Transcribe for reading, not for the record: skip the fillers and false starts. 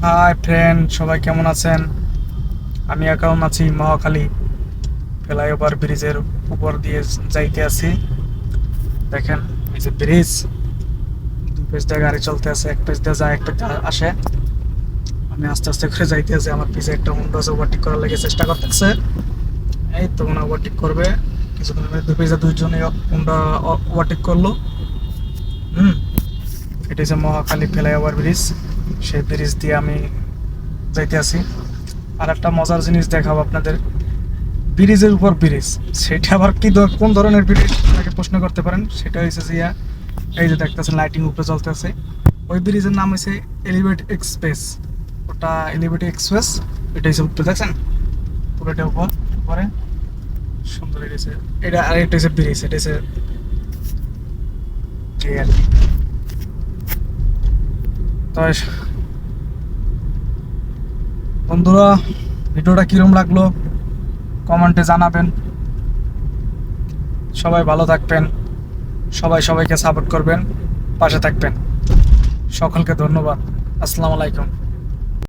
Hi friend, সবাই কেমন আছেন? আমি এখন আছি মহাখালী ফ্লাইওভার ব্রিজের উপর দিয়ে যাইতে আছি। দেখেন, এই যে ব্রিজ, দুই পেজ দিয়ে গাড়ি চলতে আছে, এক পেজ দিয়ে যায় এক পেজ দিয়ে আসে। আমি আস্তে আস্তে করে যাইতে আছি, আমার পিছে একটা হুন্ডা আছে, ওভারটেক করার লেগে চেষ্টা করতেছে। এই তো মনে ওভারটেক করবে কিছুক্ষণ, দুই পেজে দুইজনে হুন্ডা ওভারটেক করলো। হুম, এটা হচ্ছে মহাখালী ফ্লাইওভার ব্রিজ। সেই ব্রিজ দিয়ে আমি যাইতে আছি। আর একটা মজার জিনিস দেখাবো আপনাদের, ব্রিজের উপর ব্রিজ, সেটা আবার কি কোন ধরনের ব্রিজ আপনাকে প্রশ্ন করতে পারেন। সেটা হয়েছে যে এই যে দেখতেছেন লাইটিং উপরে চলতেছে, ওই ব্রিজের নাম হয়েছে এলিভেট এক্সপ্রেস। ওটা এলিভেট এক্সপ্রেস, এটা হচ্ছে উপরে দেখছেন, পুরোটা উপরে সুন্দর হয়েছে এটা। আর এটা হচ্ছে ব্রিজ, এটা হচ্ছে এই আর কি। তো বন্ধুরা, ভিডিওটা কিরম লাগলো কমেন্টে জানাবেন। সবাই ভালো থাকবেন, সবাই সবাইকে সাপোর্ট করবেন, পাশে থাকবেন। সকলকে ধন্যবাদ। আসসালামু আলাইকুম।